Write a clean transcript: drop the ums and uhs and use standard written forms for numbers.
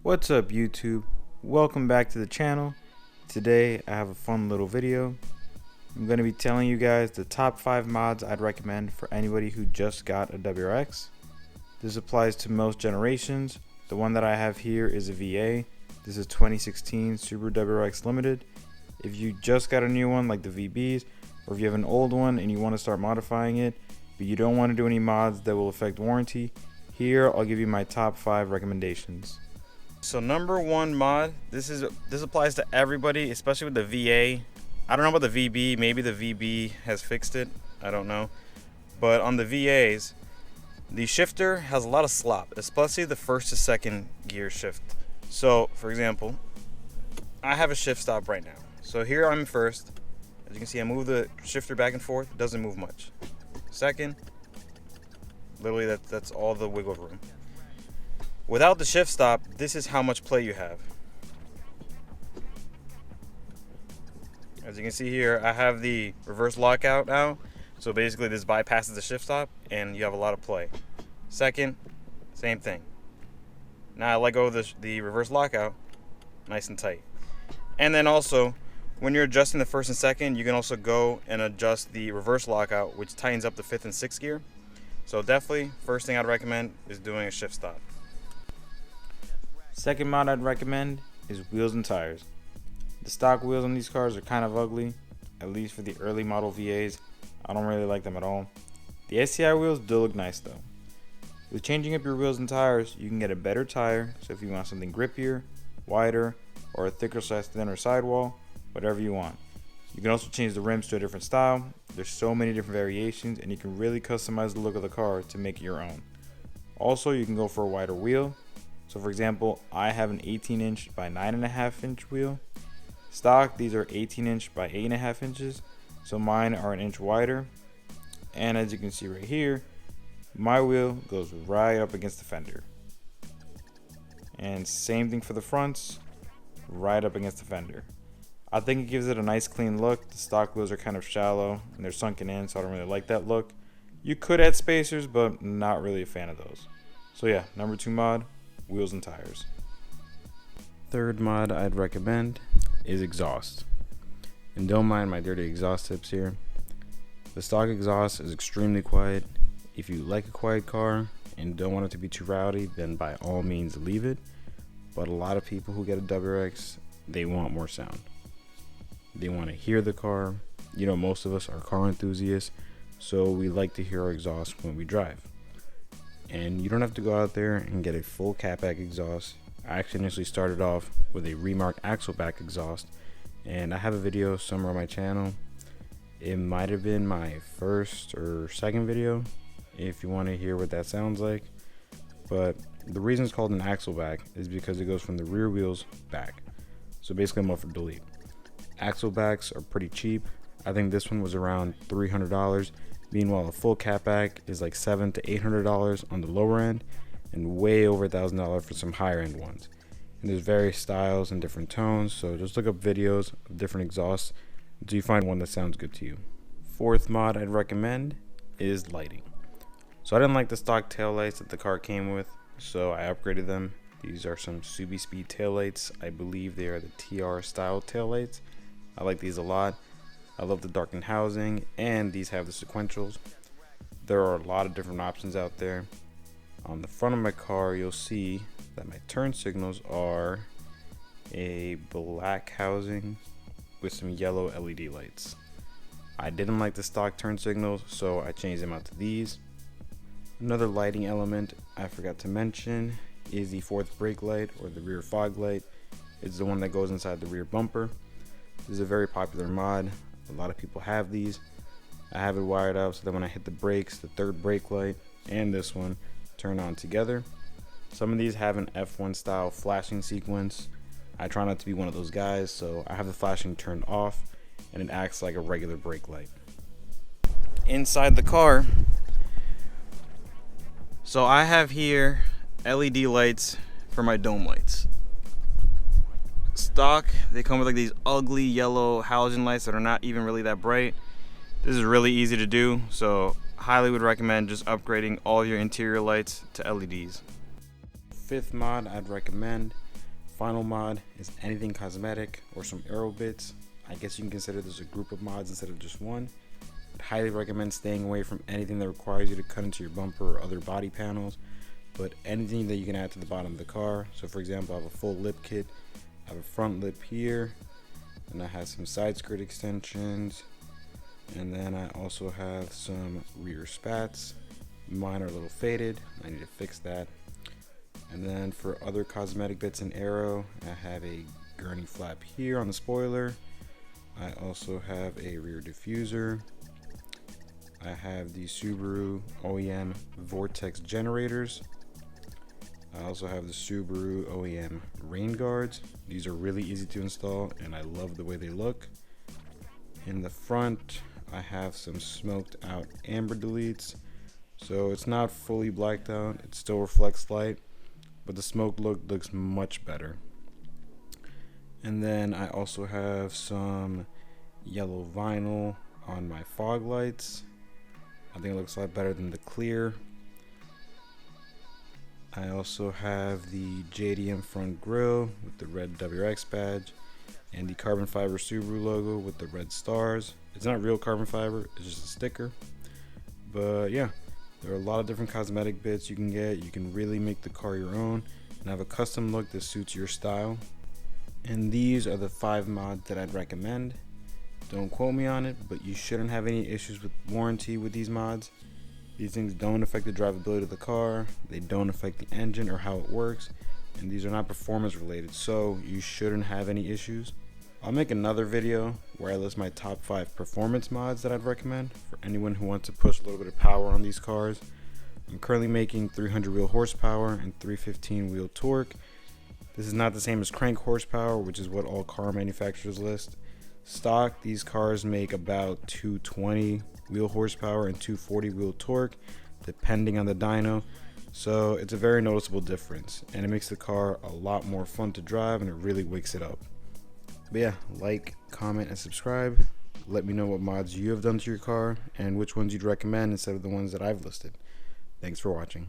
What's up YouTube? Welcome back to the channel. Today I have a fun little video. I'm going to be telling you guys the top 5 mods I'd recommend for anybody who just got a WRX. This applies to most generations. The one that I have here is a VA. This is 2016 Super WRX Limited. If you just got a new one like the VBs, or if you have an old one and you want to start modifying it, but you don't want to do any mods that will affect warranty, here I'll give you my top 5 recommendations. So number 1 mod, this applies to everybody, especially with the VA. I don't know about the VB, maybe the VB has fixed it, I don't know. But on the VAs, the shifter has a lot of slop, especially the first to second gear shift. So for example, I have a shift stop right now. So here I'm first. As you can see, I move the shifter back and forth, it doesn't move much. Second, literally that's all the wiggle room. Without the shift stop, this is how much play you have. As you can see here, I have the reverse lockout now. So basically this bypasses the shift stop and you have a lot of play. Second, same thing. Now I let go of the reverse lockout, nice and tight. And then also, when you're adjusting the first and second, you can also go and adjust the reverse lockout, which tightens up the 5th and 6th gear. So definitely, first thing I'd recommend is doing a shift stop. Second mod I'd recommend is wheels and tires. The stock wheels on these cars are kind of ugly, at least for the early model VAs. I don't really like them at all. The SCI wheels do look nice though. With changing up your wheels and tires, you can get a better tire, so if you want something grippier, wider, or a thicker / thinner sidewall, whatever you want. You can also change the rims to a different style. There's so many different variations and you can really customize the look of the car to make it your own. Also, you can go for a wider wheel. So for example, I have an 18-inch by 9.5-inch wheel. Stock, these are 18-inch by 8.5 inches. So mine are an inch wider. And as you can see right here, my wheel goes right up against the fender. And same thing for the fronts, right up against the fender. I think it gives it a nice clean look. The stock wheels are kind of shallow and they're sunken in, so I don't really like that look. You could add spacers, but not really a fan of those. So yeah, number 2 mod, wheels and tires. Third mod I'd recommend is exhaust. And don't mind my dirty exhaust tips here. The stock exhaust is extremely quiet. If you like a quiet car and don't want it to be too rowdy, then by all means leave it. But a lot of people who get a WRX, they want more sound. They want to hear the car. You know, most of us are car enthusiasts, so we like to hear our exhaust when we drive. And you don't have to go out there and get a full catback exhaust. I actually initially started off with a Remark Axleback exhaust, and I have a video somewhere on my channel. It might have been my first or second video if you want to hear what that sounds like. But the reason it's called an Axleback is because it goes from the rear wheels back. So basically a muffler delete. Axlebacks are pretty cheap. I think this one was around $300. Meanwhile, a full catback is like $700 to $800 on the lower end, and way over $1,000 for some higher end ones. And there's various styles and different tones, so just look up videos of different exhausts until you find one that sounds good to you. Fourth mod I'd recommend is lighting. So I didn't like the stock taillights that the car came with, so I upgraded them. These are some Subi Speed taillights. I believe they are the TR style taillights. I like these a lot. I love the darkened housing, and these have the sequentials. There are a lot of different options out there. On the front of my car, you'll see that my turn signals are a black housing with some yellow LED lights. I didn't like the stock turn signals, so I changed them out to these. Another lighting element I forgot to mention is the 4th brake light, or the rear fog light. It's the one that goes inside the rear bumper. This is a very popular mod. A lot of people have these. I have it wired up so that when I hit the brakes, the 3rd brake light and this one turn on together. Some of these have an F1 style flashing sequence. I try not to be one of those guys, so I have the flashing turned off and it acts like a regular brake light. Inside the car, so I have here LED lights for my dome lights. Stock, they come with like these ugly yellow halogen lights that are not even really that bright. This is really easy to do, so highly would recommend just upgrading all your interior lights to LEDs. Fifth mod I'd recommend final mod is anything cosmetic or some Aero bits. I guess you can consider this a group of mods instead of just one. I'd highly recommend staying away from anything that requires you to cut into your bumper or other body panels, but anything that you can add to the bottom of the car. So for example, I have a full lip kit, I have a front lip here, and I have some side skirt extensions, and then I also have some rear spats. Mine are a little faded, I need to fix that. And then for other cosmetic bits in Aero, I have a gurney flap here on the spoiler. I also have a rear diffuser. I have the Subaru OEM Vortex generators. I also have the Subaru OEM rain guards. These are really easy to install and I love the way they look. In the front, I have some smoked out amber deletes. So it's not fully blacked out, it still reflects light, but the smoke look looks much better. And then I also have some yellow vinyl on my fog lights. I think it looks a lot better than the clear. I also have the JDM front grille with the red WRX badge and the carbon fiber Subaru logo with the red stars. It's not real carbon fiber, it's just a sticker. But yeah, there are a lot of different cosmetic bits you can get. You can really make the car your own and have a custom look that suits your style. And these are the 5 mods that I'd recommend. Don't quote me on it, but you shouldn't have any issues with warranty with these mods. These things don't affect the drivability of the car, they don't affect the engine or how it works, and these are not performance related, so you shouldn't have any issues. I'll make another video where I list my top 5 performance mods that I'd recommend for anyone who wants to push a little bit of power on these cars. I'm currently making 300 wheel horsepower and 315 wheel torque. This is not the same as crank horsepower, which is what all car manufacturers list. Stock, these cars make about 220 wheel horsepower and 240 wheel torque, depending on the dyno. So it's a very noticeable difference, and it makes the car a lot more fun to drive, and it really wakes it up. But yeah, like, comment, and subscribe. Let me know what mods you have done to your car and which ones you'd recommend instead of the ones that I've listed. Thanks for watching.